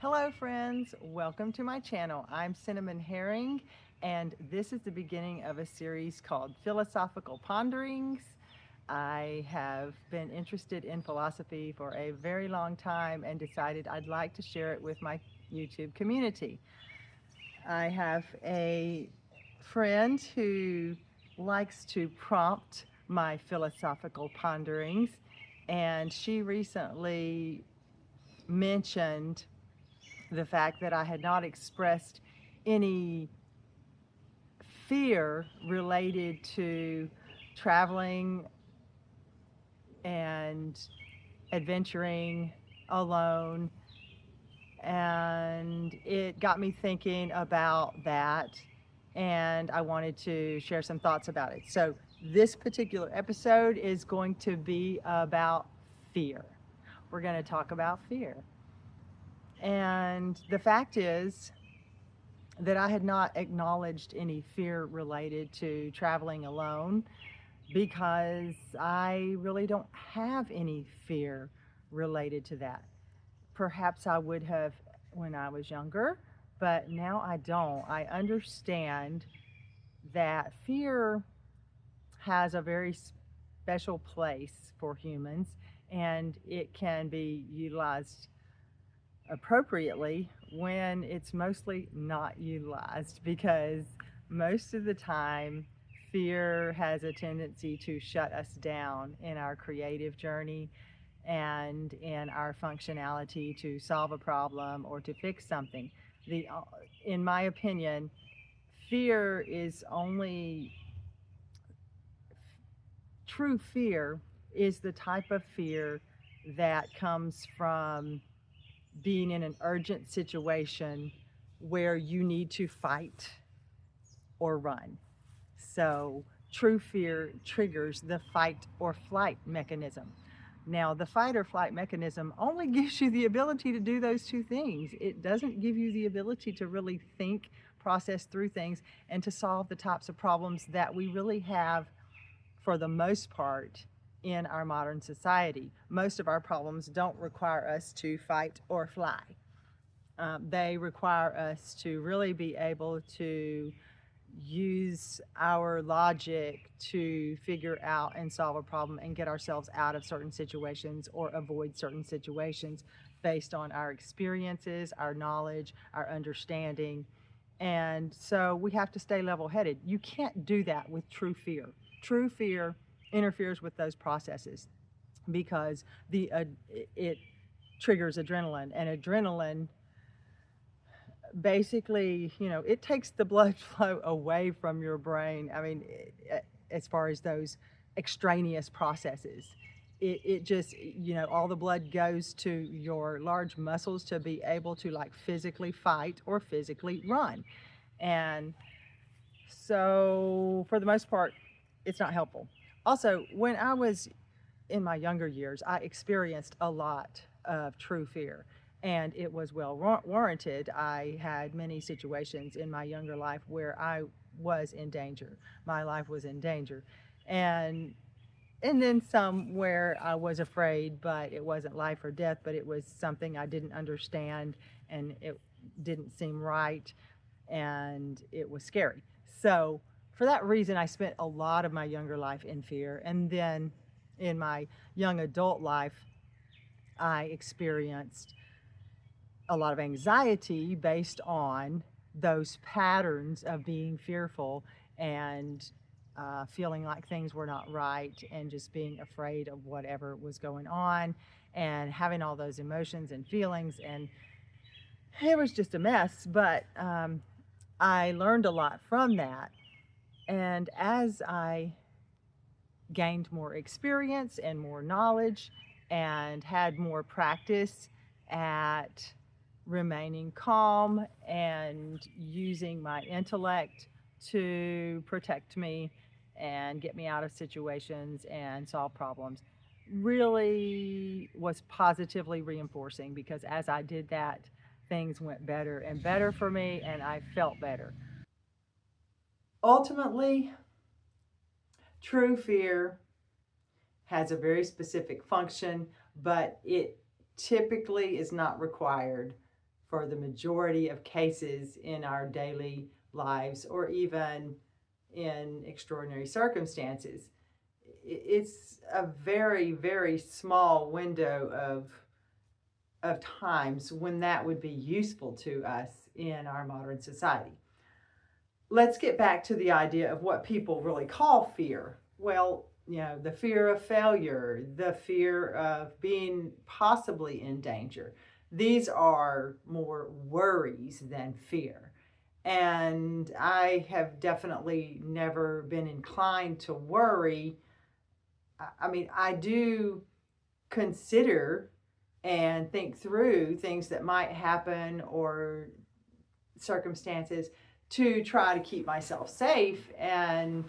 Hello friends, welcome to my channel. I'm Cinnamon Herring and this is the beginning of a series called Philosophical Ponderings. I have been interested in philosophy for a very long time and decided I'd like to share it with my YouTube community. I have a friend who likes to prompt my philosophical ponderings, and she recently mentioned the fact that I had not expressed any fear related to traveling and adventuring alone. And it got me thinking about that, and I wanted to share some thoughts about it. So, this particular episode is going to be about fear. We're going to talk about fear. And the fact is, that I had not acknowledged any fear related to traveling alone because I really don't have any fear related to that. Perhaps I would have when I was younger, but now I don't. I understand that fear has a very special place for humans and it can be utilized appropriately when it's mostly not utilized, because most of the time fear has a tendency to shut us down in our creative journey and in our functionality to solve a problem or to fix something. The In my opinion, fear is only true fear is the type of fear that comes from being in an urgent situation where you need to fight or run. So, true fear triggers the fight or flight mechanism. Now, the fight or flight mechanism only gives you the ability to do those two things. It doesn't give you the ability to really think, process through things, and to solve the types of problems that we really have for the most part in our modern society. Most of our problems don't require us to fight or fly. They require us to really be able to use our logic to figure out and solve a problem and get ourselves out of certain situations or avoid certain situations based on our experiences, our knowledge, our understanding. And so we have to stay level headed. You can't do that with true fear. True fear interferes with those processes because it triggers adrenaline, and adrenaline basically, it takes the blood flow away from your brain. I mean, as far as those extraneous processes, it just, all the blood goes to your large muscles to be able to like physically fight or physically run. And so, for the most part, it's not helpful. Also, when I was in my younger years, I experienced a lot of true fear, and it was well warranted. I had many situations in my younger life where I was in danger. My life was in danger. And then some where I was afraid, but it wasn't life or death, but it was something I didn't understand and it didn't seem right and it was scary. So, for that reason, I spent a lot of my younger life in fear. And then in my young adult life, I experienced a lot of anxiety based on those patterns of being fearful and feeling like things were not right and just being afraid of whatever was going on and having all those emotions and feelings. And it was just a mess. But I learned a lot from that. And as I gained more experience and more knowledge and had more practice at remaining calm and using my intellect to protect me and get me out of situations and solve problems, really was positively reinforcing, because as I did that, things went better and better for me and I felt better. Ultimately, true fear has a very specific function, but it typically is not required for the majority of cases in our daily lives, or even in extraordinary circumstances. It's a very, very small window of times when that would be useful to us in our modern society. Let's get back to the idea of what people really call fear. Well, the fear of failure, the fear of being possibly in danger. These are more worries than fear. And I have definitely never been inclined to worry. I mean, I do consider and think through things that might happen or circumstances to try to keep myself safe. And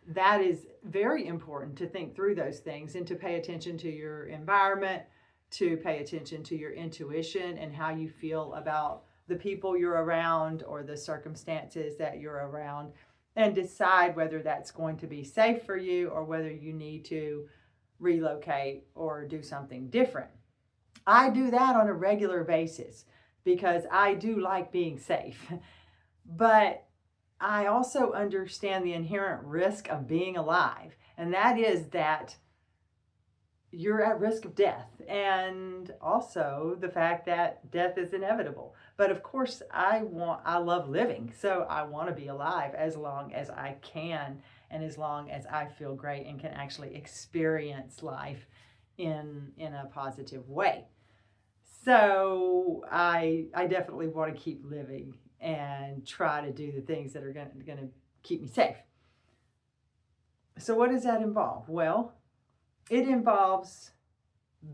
that is very important, to think through those things and to pay attention to your environment, to pay attention to your intuition and how you feel about the people you're around or the circumstances that you're around, and decide whether that's going to be safe for you or whether you need to relocate or do something different. I do that on a regular basis because I do like being safe. But I also understand the inherent risk of being alive, and that is that you're at risk of death, and also the fact that death is inevitable. But of course, I love living, so I want to be alive as long as I can, and as long as I feel great and can actually experience life in a positive way. So I definitely want to keep living and try to do the things that are going to keep me safe. So what does that involve? Well, it involves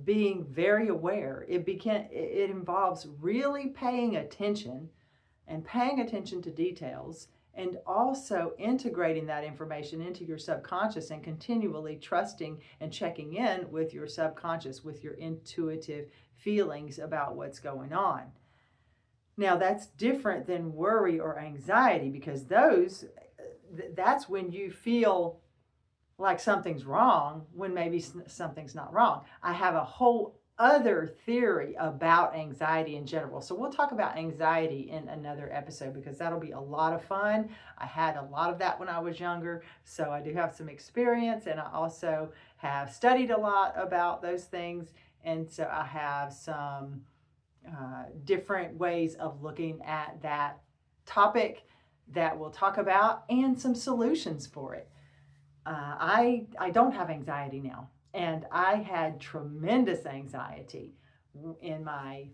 being very aware. It involves really paying attention to details, and also integrating that information into your subconscious and continually trusting and checking in with your subconscious, with your intuitive feelings about what's going on. Now, that's different than worry or anxiety, because that's when you feel like something's wrong when maybe something's not wrong. I have a whole other theory about anxiety in general. So we'll talk about anxiety in another episode, because that'll be a lot of fun. I had a lot of that when I was younger, so I do have some experience, and I also have studied a lot about those things. And so I have some different ways of looking at that topic that we'll talk about, and some solutions for it. I don't have anxiety now, and I had tremendous anxiety in my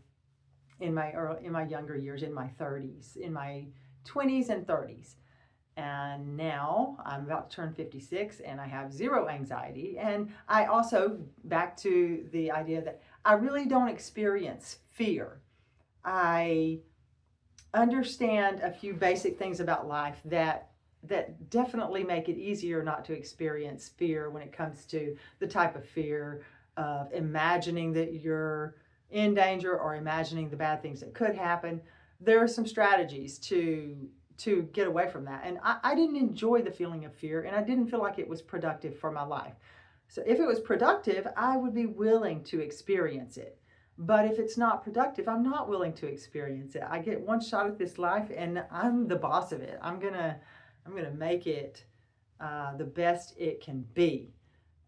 younger years, in my 30s, in my 20s and 30s. And now I'm about to turn 56 and I have zero anxiety. And I also, back to the idea that I really don't experience fear. I understand a few basic things about life that definitely make it easier not to experience fear when it comes to the type of fear of imagining that you're in danger or imagining the bad things that could happen. There are some strategies to get away from that. And I didn't enjoy the feeling of fear, and I didn't feel like it was productive for my life. So if it was productive, I would be willing to experience it. But if it's not productive, I'm not willing to experience it. I get one shot at this life, and I'm the boss of it. I'm gonna make it the best it can be.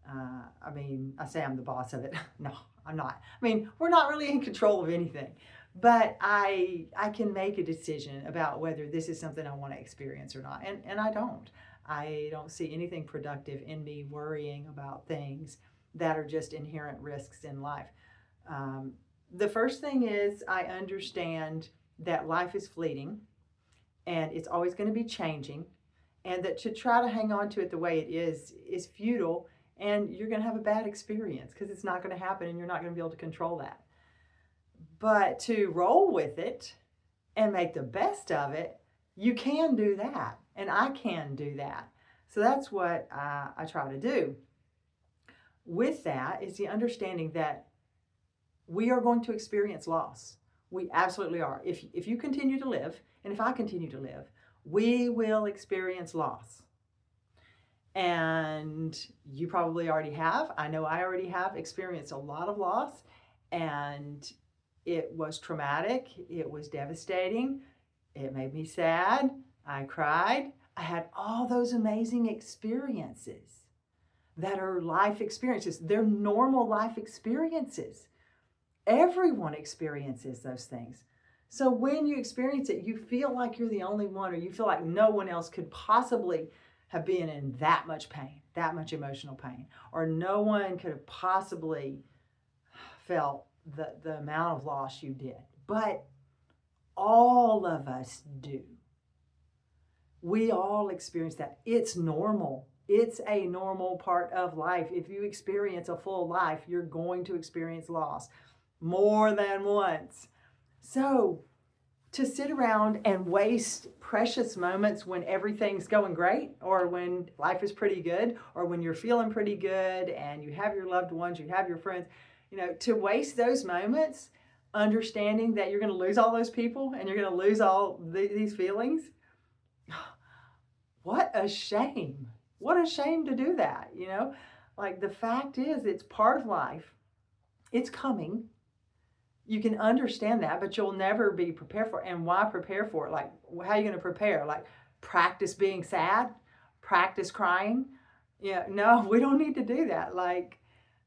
I say I'm the boss of it. No, I'm not. I mean, we're not really in control of anything. But I can make a decision about whether this is something I want to experience or not. And I don't. I don't see anything productive in me worrying about things that are just inherent risks in life. The first thing is, I understand that life is fleeting and it's always going to be changing, and that to try to hang on to it the way it is futile, and you're going to have a bad experience because it's not going to happen and you're not going to be able to control that. But to roll with it and make the best of it, you can do that. And I can do that. So that's what I try to do. With that is the understanding that we are going to experience loss. We absolutely are. If you continue to live, and if I continue to live, we will experience loss. And you probably already have. I know I already have experienced a lot of loss. And It was traumatic. It was devastating. It made me sad. I cried. I had all those amazing experiences that are life experiences. They're normal life experiences. Everyone experiences those things. So when you experience it, you feel like you're the only one, or you feel like no one else could possibly have been in that much pain, that much emotional pain, or no one could have possibly felt the amount of loss you did. But all of us do. We all experience that. It's normal. It's a normal part of life. If you experience a full life, you're going to experience loss more than once. So to sit around and waste precious moments when everything's going great, or when life is pretty good, or when you're feeling pretty good and you have your loved ones, you have your friends, to waste those moments understanding that you're going to lose all those people and you're going to lose all these feelings. What a shame. What a shame to do that, Like, the fact is, it's part of life. It's coming. You can understand that, but you'll never be prepared for it. And why prepare for it? Like, how are you going to prepare? Like, practice being sad? Practice crying? Yeah, no, we don't need to do that. Like,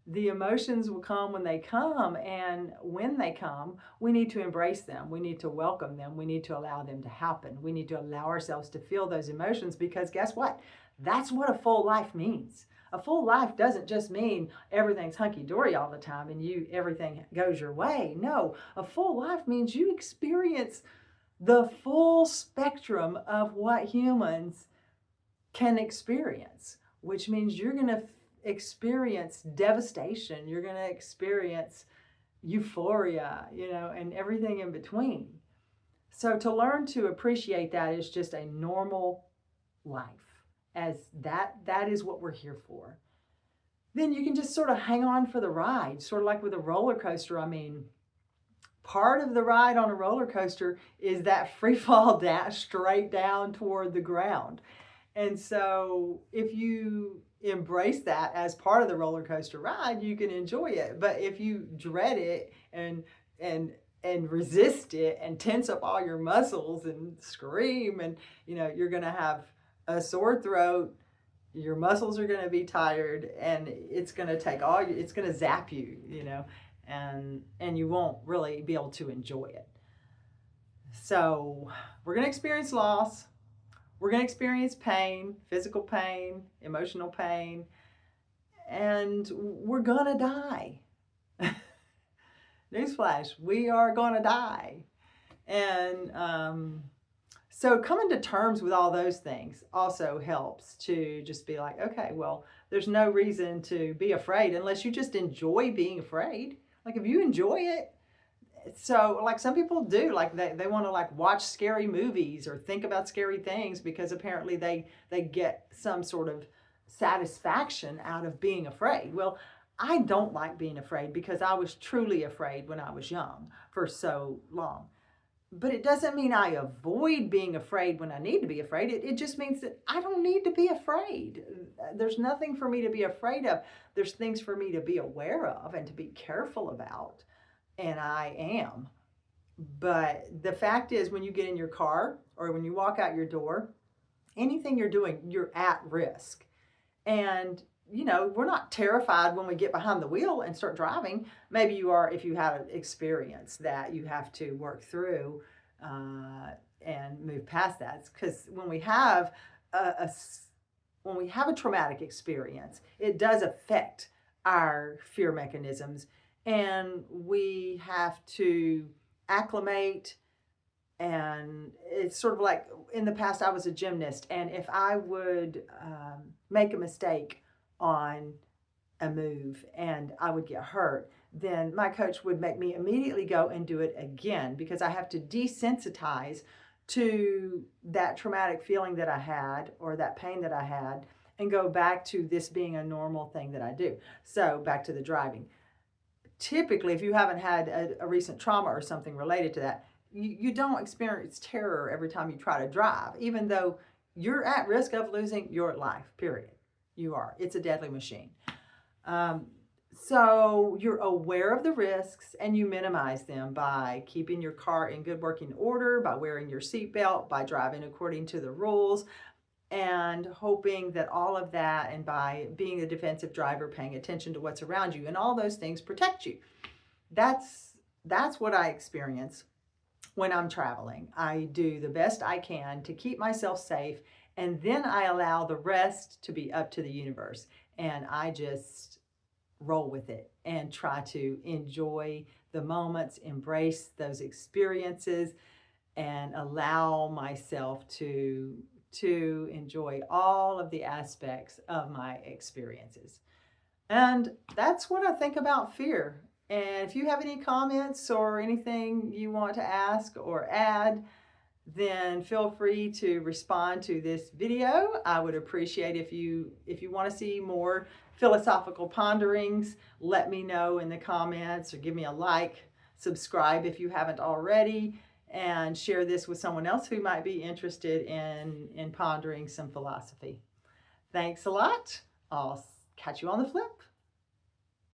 the emotions will come when they come, and when they come, we need to embrace them. We need to welcome them. We need to allow them to happen. We need to allow ourselves to feel those emotions, because guess what? That's what a full life means. A full life doesn't just mean everything's hunky-dory all the time and everything goes your way. No, a full life means you experience the full spectrum of what humans can experience, which means you're going to experience devastation. You're going to experience euphoria, and everything in between. So to learn to appreciate that is just a normal life, as that is what we're here for. Then you can just sort of hang on for the ride, sort of like with a roller coaster. I mean, part of the ride on a roller coaster is that free fall dash straight down toward the ground. And so if you embrace that as part of the roller coaster ride, you can enjoy it. But if you dread it and resist it and tense up all your muscles and scream, and you're going to have a sore throat, your muscles are going to be tired, and it's going to it's going to zap you, and you won't really be able to enjoy it. So we're going to experience loss. We're going to experience pain, physical pain, emotional pain, and we're going to die. Newsflash, we are going to die. And so coming to terms with all those things also helps to just be like, okay, well, there's no reason to be afraid unless you just enjoy being afraid. Like, if you enjoy it, so like some people do, like they want to like watch scary movies or think about scary things because apparently they get some sort of satisfaction out of being afraid. Well, I don't like being afraid because I was truly afraid when I was young for so long. But it doesn't mean I avoid being afraid when I need to be afraid. It just means that I don't need to be afraid. There's nothing for me to be afraid of. There's things for me to be aware of and to be careful about. And I am. But the fact is, when you get in your car or when you walk out your door, anything you're doing, you're at risk. And, we're not terrified when we get behind the wheel and start driving. Maybe you are if you have an experience that you have to work through and move past that. Because when we have a traumatic experience, it does affect our fear mechanisms. And we have to acclimate. And it's sort of like, in the past, I was a gymnast. And if I would make a mistake on a move and I would get hurt, then my coach would make me immediately go and do it again, because I have to desensitize to that traumatic feeling that I had or that pain that I had and go back to this being a normal thing that I do. So back to the driving. Typically, if you haven't had a recent trauma or something related to that, you don't experience terror every time you try to drive, even though you're at risk of losing your life, period. You are. It's a deadly machine. So you're aware of the risks and you minimize them by keeping your car in good working order, by wearing your seatbelt, by driving according to the rules, and hoping that all of that, and by being a defensive driver, paying attention to what's around you, and all those things protect you. That's what I experience when I'm traveling. I do the best I can to keep myself safe, and then I allow the rest to be up to the universe. And I just roll with it and try to enjoy the moments, embrace those experiences, and allow myself to enjoy all of the aspects of my experiences. And that's what I think about fear. And if you have any comments or anything you want to ask or add, then feel free to respond to this video. I would appreciate if you want to see more philosophical ponderings, let me know in the comments or give me a like, subscribe if you haven't already, and share this with someone else who might be interested in pondering some philosophy. Thanks a lot. I'll catch you on the flip.